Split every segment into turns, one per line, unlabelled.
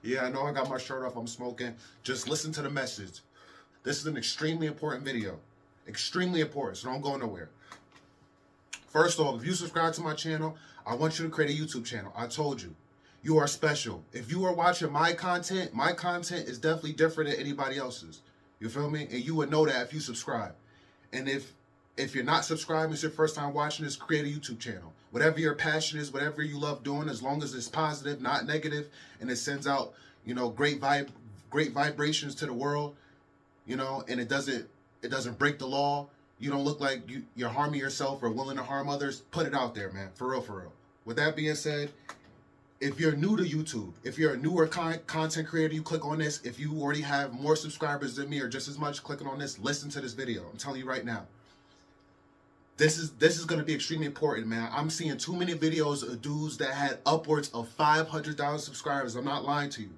Yeah, I know I got my shirt off. I'm smoking. Just listen to the message. This is an extremely important video. Extremely important, so don't go nowhere. First off, if you subscribe to my channel, I want you to create a YouTube channel. I told you. You are special. If you are watching my content is definitely different than anybody else's. You feel me? And you would know that if you subscribe. And if you're not subscribed, it's your first time watching this, create a YouTube channel. Whatever your passion is, whatever you love doing, as long as it's positive, not negative, and it sends out, great vibrations to the world, and it doesn't break the law. You don't look like you're harming yourself or willing to harm others. Put it out there, man. For real, for real. With that being said, if you're new to YouTube, if you're a newer content creator, you click on this. If you already have more subscribers than me or just as much, clicking on this, listen to this video. I'm telling you right now. This is going to be extremely important, man. I'm seeing too many videos of dudes that had upwards of 500,000 subscribers. I'm not lying to you.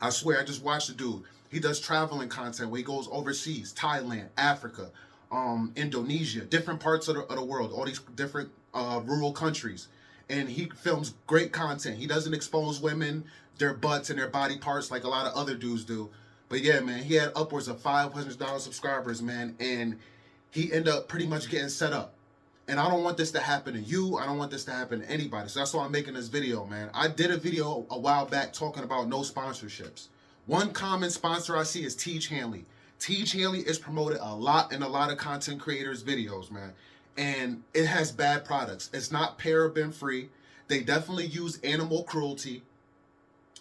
I swear, I just watched the dude. He does traveling content where he goes overseas, Thailand, Africa, Indonesia, different parts of the world, all these different rural countries. And he films great content. He doesn't expose women, their butts and their body parts like a lot of other dudes do. But yeah, man, he had upwards of 500,000 subscribers, man. And he ended up pretty much getting set up. And I don't want this to happen to you. I don't want this to happen to anybody. So that's why I'm making this video, man. I did a video a while back talking about no sponsorships. One common sponsor I see is Teach Hanley. Teach Hanley is promoted a lot in a lot of content creators' videos, man. And it has bad products. It's not paraben free. They definitely use animal cruelty.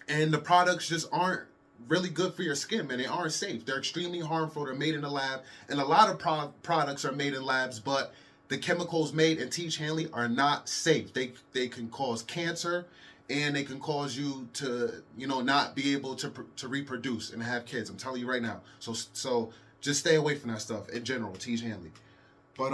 And the products just aren't really good for your skin, man. They aren't safe. They're extremely harmful. They're made in the lab. And a lot of products are made in labs, but the chemicals made in Teach Hanley are not safe. They can cause cancer, and they can cause you to, not be able to reproduce and have kids. I'm telling you right now. So just stay away from that stuff in general, Teach Hanley. But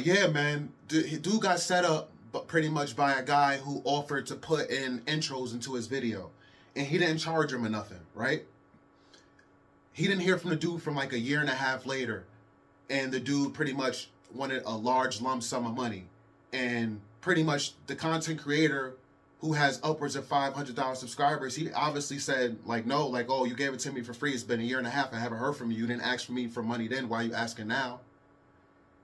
yeah, man, dude got set up pretty much by a guy who offered to put in intros into his video, and he didn't charge him or nothing, right? He didn't hear from the dude from like a year and a half later, and the dude pretty much wanted a large lump sum of money, and pretty much the content creator who has upwards of 500,000 subscribers, he obviously said like, no, like, oh, you gave it to me for free. It's been a year and a half. I haven't heard from you. You didn't ask for me for money then. Why are you asking now?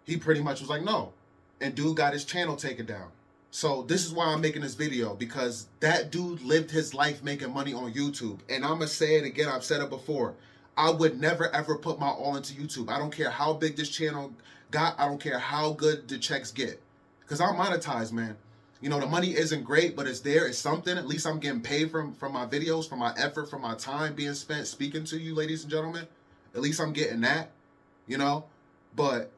He pretty much was like, no. And dude got his channel taken down. So this is why I'm making this video, because that dude lived his life making money on YouTube. And I'm going to say it again. I've said it before. I would never, ever put my all into YouTube. I don't care how big this channel got. I don't care how good the checks get. Because I'm monetized, man. The money isn't great, but it's there. It's something. At least I'm getting paid from my videos, from my effort, from my time being spent speaking to you, ladies and gentlemen. At least I'm getting that, But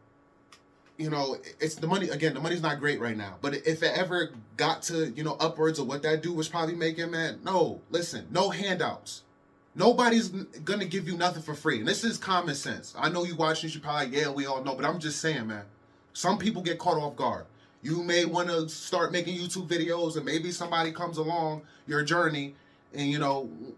it's the money. Again, the money's not great right now. But if it ever got to, upwards of what that dude was probably making, man, no, listen, no handouts. Nobody's going to give you nothing for free. And this is common sense. I know you watching, you probably, yeah, we all know. But I'm just saying, man, some people get caught off guard. You may want to start making YouTube videos, and maybe somebody comes along your journey and,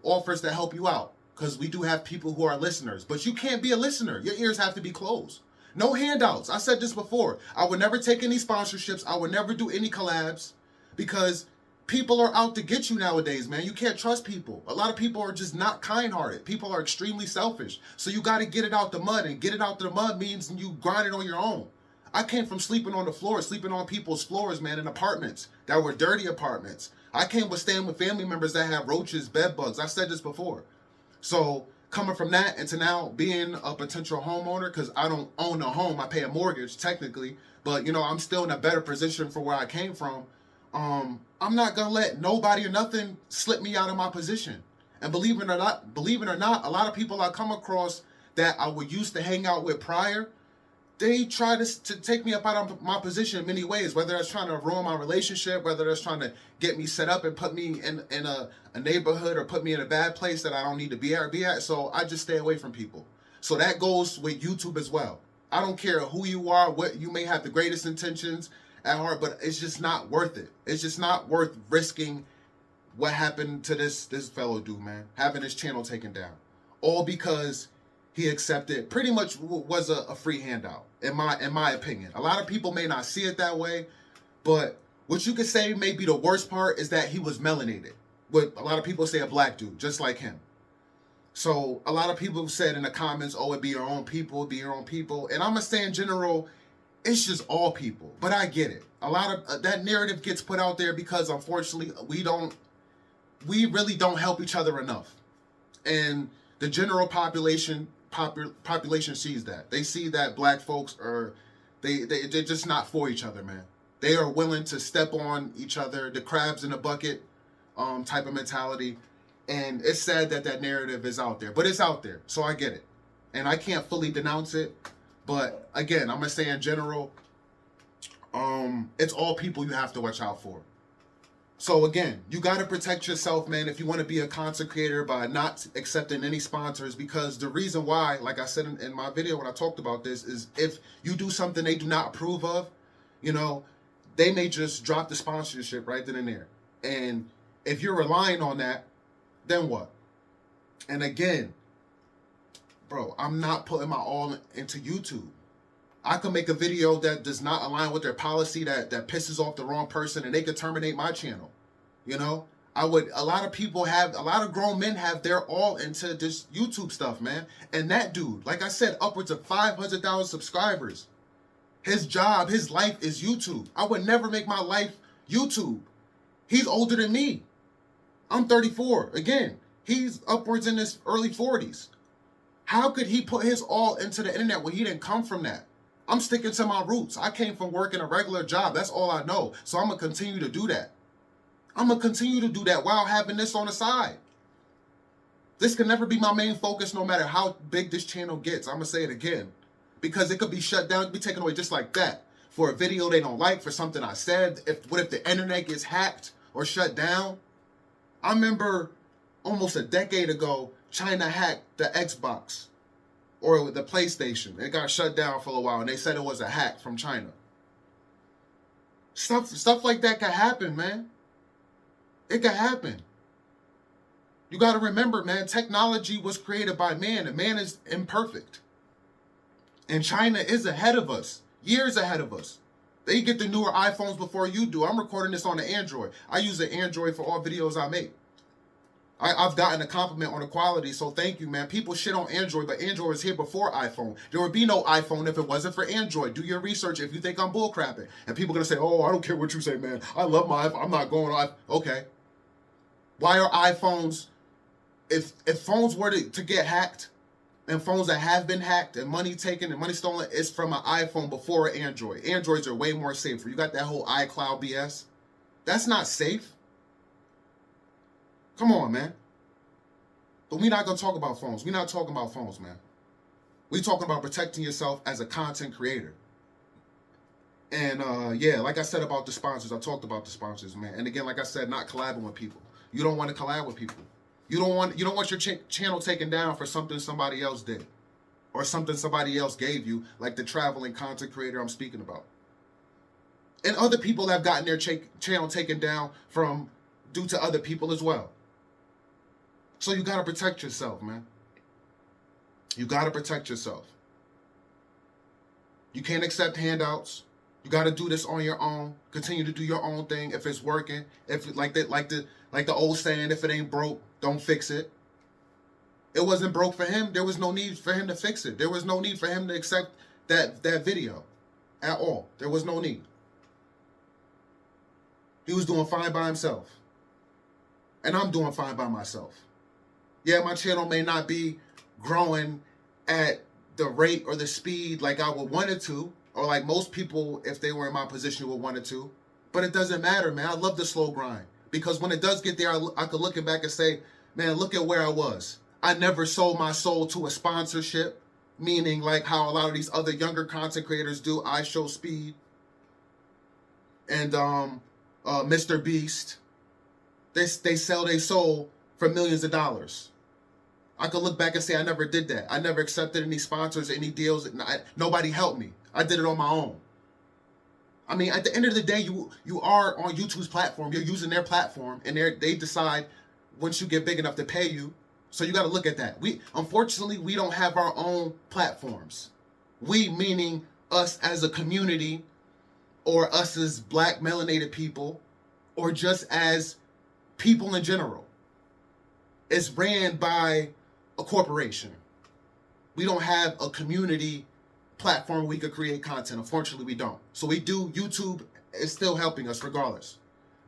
offers to help you out. Because we do have people who are listeners. But you can't be a listener. Your ears have to be closed. No handouts. I said this before. I would never take any sponsorships. I would never do any collabs, because people are out to get you nowadays, man. You can't trust people. A lot of people are just not kind-hearted. People are extremely selfish. So you got to get it out the mud, and get it out the mud means you grind it on your own. I came from sleeping on the floor, sleeping on people's floors, man, in apartments that were dirty apartments. I came with staying with family members that have roaches, bed bugs. I said this before. So coming from that into now being a potential homeowner, because I don't own a home, I pay a mortgage technically, but I'm still in a better position for where I came from. I'm not gonna let nobody or nothing slip me out of my position. And believe it or not, a lot of people I come across that I would used to hang out with prior, they try to take me up out of my position in many ways, whether that's trying to ruin my relationship, whether that's trying to get me set up and put me in a neighborhood or put me in a bad place that I don't need to be at. So I just stay away from people. So that goes with YouTube as well. I don't care who you are, what you may have the greatest intentions at heart, but it's just not worth it. It's just not worth risking what happened to this fellow dude, man, having his channel taken down. All because he accepted pretty much was a free handout, in my opinion. A lot of people may not see it that way, but what you could say may be the worst part is that he was melanated. What a lot of people say, a black dude, just like him. So a lot of people said in the comments, oh, it be your own people, be your own people. And I'm going to say in general, it's just all people. But I get it. A lot of that narrative gets put out there because unfortunately we really don't help each other enough. And the general population sees that. They see that black folks are, they're just not for each other, man. They are willing to step on each other, the crabs in a bucket type of mentality. And it's sad that that narrative is out there, but it's out there, so I get it. And I can't fully denounce it, but again, I'm going to say in general, it's all people you have to watch out for. So again, you got to protect yourself, man, if you want to be a content creator by not accepting any sponsors, because the reason why, like I said in my video when I talked about this, is if you do something they do not approve of, you know, they may just drop the sponsorship right then and there. And if you're relying on that, then what? And again, bro, I'm not putting my all into YouTube. I could make a video that does not align with their policy that pisses off the wrong person, and they could terminate my channel. You know, a lot of grown men have their all into this YouTube stuff, man. And that dude, like I said, upwards of 500,000 subscribers. His job, his life is YouTube. I would never make my life YouTube. He's older than me. I'm 34. Again, he's upwards in his early 40s. How could he put his all into the internet when he didn't come from that? I'm sticking to my roots. I came from working a regular job. That's all I know. So I'm going to continue to do that. I'm going to continue to do that while having this on the side. This can never be my main focus no matter how big this channel gets. I'm going to say it again. Because it could be shut down, it could be taken away just like that. For a video they don't like, for something I said. What if the internet gets hacked or shut down? I remember almost a decade ago, China hacked the Xbox or the PlayStation. It got shut down for a while, and they said it was a hack from China. Stuff like that can happen, man. It can happen. You got to remember, man, technology was created by man, and man is imperfect. And China is ahead of us, years ahead of us. They get the newer iPhones before you do. I'm recording this on an Android. I use an Android for all videos I make. I've gotten a compliment on the quality, so thank you, man. People shit on Android, but Android was here before iPhone. There would be no iPhone if it wasn't for Android. Do your research if you think I'm bullcrapping. And people are going to say, oh, I don't care what you say, man. I love my iPhone. I'm not going on. Okay. Why are iPhones, if phones were to get hacked, and phones that have been hacked and money taken and money stolen, it's from an iPhone before an Android. Androids are way more safer. You got that whole iCloud BS. That's not safe. Come on, man. But we're not going to talk about phones. We're not talking about phones, man. We're talking about protecting yourself as a content creator. And yeah, like I said about the sponsors, I talked about the sponsors, man. And again, like I said, not collabing with people. You don't want to collab with people. You don't want your channel taken down for something somebody else did or something somebody else gave you, like the traveling content creator I'm speaking about. And other people have gotten their channel taken down due to other people as well. So you got to protect yourself, man. You got to protect yourself. You can't accept handouts. You got to do this on your own. Continue to do your own thing if it's working. If like the old saying, if it ain't broke, don't fix it. It wasn't broke for him. There was no need for him to fix it. There was no need for him to accept that video at all. There was no need. He was doing fine by himself. And I'm doing fine by myself. Yeah, my channel may not be growing at the rate or the speed like I would want it to, or like most people, if they were in my position, would want it to. But it doesn't matter, man. I love the slow grind. Because when it does get there, I could look back and say, man, look at where I was. I never sold my soul to a sponsorship, meaning like how a lot of these other younger content creators do. I Show Speed and Mr. Beast. They sell their soul for millions of dollars. I could look back and say I never did that. I never accepted any sponsors, any deals. Nobody helped me. I did it on my own. I mean, at the end of the day, you are on YouTube's platform. You're using their platform, and they decide once you get big enough to pay you. So you got to look at that. Unfortunately, we don't have our own platforms. We, meaning us as a community, or us as black melanated people, or just as people in general. It's ran by a corporation. We don't have a community platform where we could create content. Unfortunately, we don't. So we do. YouTube is still helping us regardless.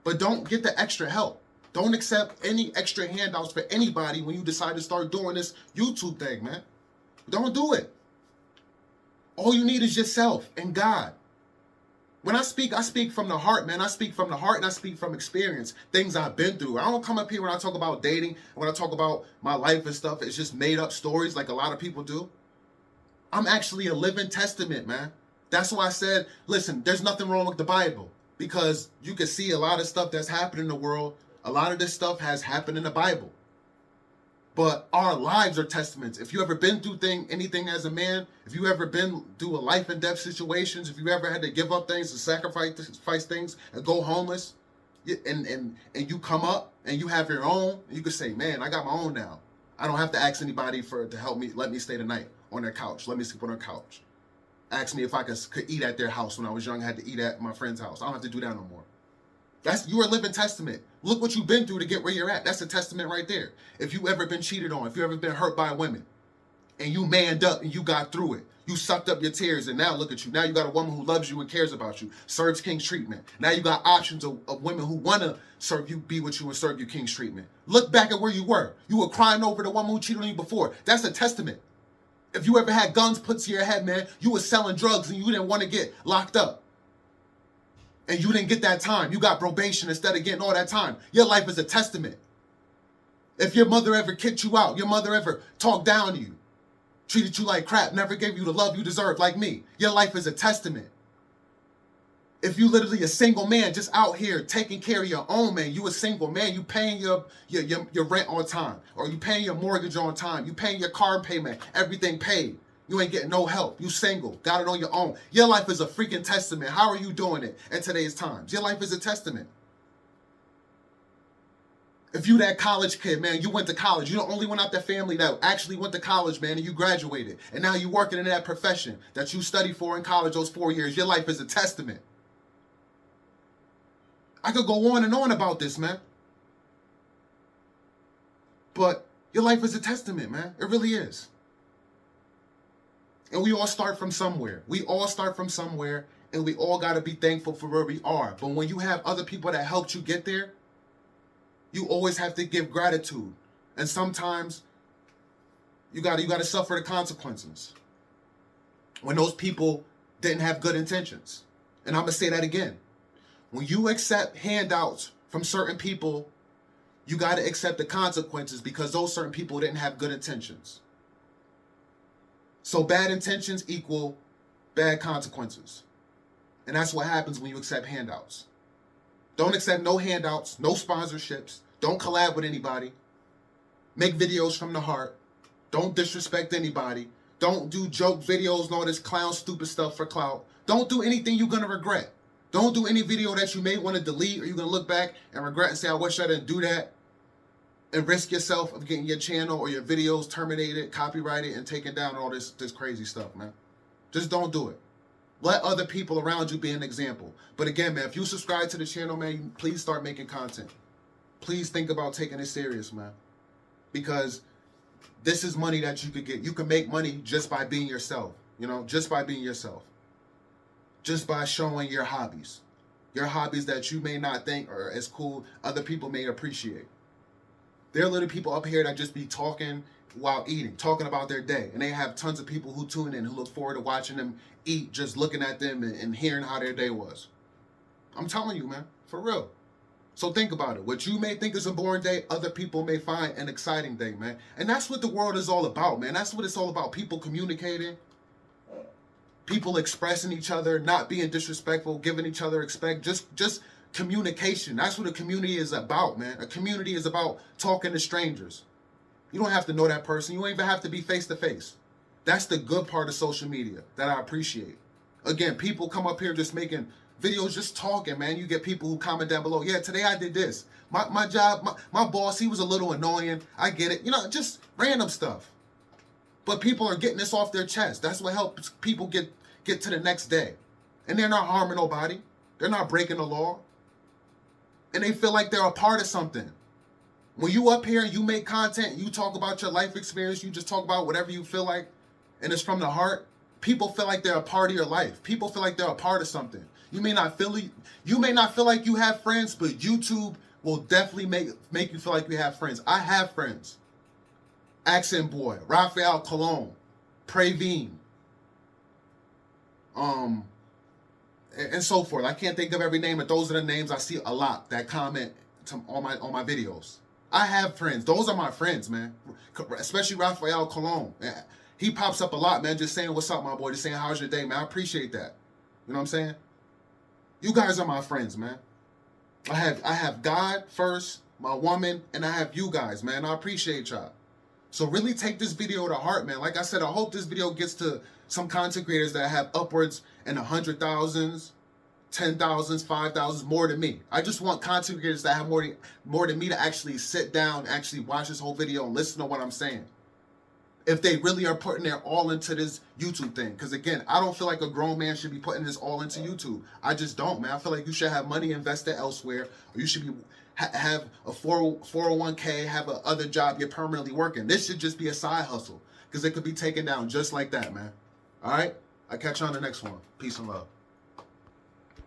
But don't get the extra help. Don't accept any extra handouts for anybody when you decide to start doing this YouTube thing, man. Don't do it. All you need is yourself and God. When I speak from the heart, man. I speak from the heart and I speak from experience, things I've been through. I don't come up here when I talk about dating, when I talk about my life and stuff, it's just made up stories like a lot of people do. I'm actually a living testament, man. That's why I said, listen, there's nothing wrong with the Bible, because you can see a lot of stuff that's happened in the world. A lot of this stuff has happened in the Bible. But our lives are testaments. If you ever been through anything as a man, if you ever been through a life and death situations, if you ever had to give up things, to sacrifice things, and go homeless, and you come up and you have your own, you could say, man, I got my own now. I don't have to ask anybody to help me, let me stay the night on their couch. Let me sleep on their couch. Ask me if I could eat at their house when I was young. I had to eat at my friend's house. I don't have to do that no more. You're a living testament. Look what you've been through to get where you're at. That's a testament right there. If you ever been cheated on, if you ever been hurt by women, and you manned up and you got through it, you sucked up your tears, and now look at you. Now you got a woman who loves you and cares about you, serves King's treatment. Now you got options of women who want to serve you, be with you, and serve you King's treatment. Look back at where you were. You were crying over the woman who cheated on you before. That's a testament. If you ever had guns put to your head, man, you were selling drugs and you didn't want to get locked up. And you didn't get that time. You got probation instead of getting all that time. Your life is a testament. If your mother ever kicked you out, your mother ever talked down to you, treated you like crap, never gave you the love you deserved like me, your life is a testament. If you literally a single man just out here taking care of your own, man, you a single man, you paying your rent on time, or you paying your mortgage on time, you paying your car payment, everything paid. You ain't getting no help. You single, got it on your own. Your life is a freaking testament. How are you doing it in today's times? Your life is a testament. If you that college kid, man, you went to college. You the only one out that family that actually went to college, man, and you graduated. And now you working in that profession that you studied for in college those 4 years. Your life is a testament. I could go on and on about this, man. But your life is a testament, man. It really is. And we all start from somewhere. We all start from somewhere, and we all got to be thankful for where we are. But when you have other people that helped you get there, you always have to give gratitude. And sometimes you got to suffer the consequences when those people didn't have good intentions. And I'm going to say that again. When you accept handouts from certain people, you got to accept the consequences, because those certain people didn't have good intentions. So bad intentions equal bad consequences. And that's what happens when you accept handouts. Don't accept no handouts, no sponsorships. Don't collab with anybody. Make videos from the heart. Don't disrespect anybody. Don't do joke videos and all this clown stupid stuff for clout. Don't do anything you're going to regret. Don't do any video that you may want to delete, or you're going to look back and regret and say, I wish I didn't do that. And risk yourself of getting your channel or your videos terminated, copyrighted, and taken down, all this crazy stuff, man. Just don't do it. Let other people around you be an example. But again, man, if you subscribe to the channel, man, please start making content. Please think about taking it serious, man. Because this is money that you could get. You can make money just by being yourself, just by being yourself. Just by showing your hobbies. Your hobbies that you may not think are as cool, other people may appreciate. There are little people up here that just be talking while eating, talking about their day. And they have tons of people who tune in, who look forward to watching them eat, just looking at them and hearing how their day was. I'm telling you, man, for real. So think about it. What you may think is a boring day, other people may find an exciting day, man. And that's what the world is all about, man. That's what it's all about. People communicating, people expressing each other, not being disrespectful, giving each other respect, just communication. That's what a community is about, man. A community is about talking to strangers. You don't have to know that person. You don't even have to be face to face. That's the good part of social media that I appreciate. Again, people come up here just making videos, just talking, man. You get people who comment down below, yeah, today I did this. My job, my boss, he was a little annoying. I get it. Just random stuff. But people are getting this off their chest. That's what helps people get to the next day. And they're not harming nobody. They're not breaking the law. And they feel like they're a part of something. When you up here and you make content, you talk about your life experience, you just talk about whatever you feel like, and it's from the heart, people feel like they're a part of your life. People feel like they're a part of something. You may not feel like you have friends, but YouTube will definitely make you feel like you have friends. I have friends. Accent Boy, Raphael Colon, Praveen, and so forth. I can't think of every name, but those are the names I see a lot that comment on my videos. I have friends. Those are my friends, man. Especially Raphael Colon. He pops up a lot, man, just saying, what's up, my boy? Just saying, how's your day, man? I appreciate that. You know what I'm saying? You guys are my friends, man. I have God first, my woman, and I have you guys, man. I appreciate y'all. So really take this video to heart, man. Like I said, I hope this video gets to some content creators that have upwards in 100,000s, 10,000s, 5,000s, more than me. I just want content creators that have more than me to actually sit down, actually watch this whole video and listen to what I'm saying. If they really are putting their all into this YouTube thing. Because again, I don't feel like a grown man should be putting his all into YouTube. I just don't, man. I feel like you should have money invested elsewhere. Or you should be have a 401k, have a other job you're permanently working. This should just be a side hustle. Because it could be taken down just like that, man. All right? I'll catch you on the next one. Peace and love.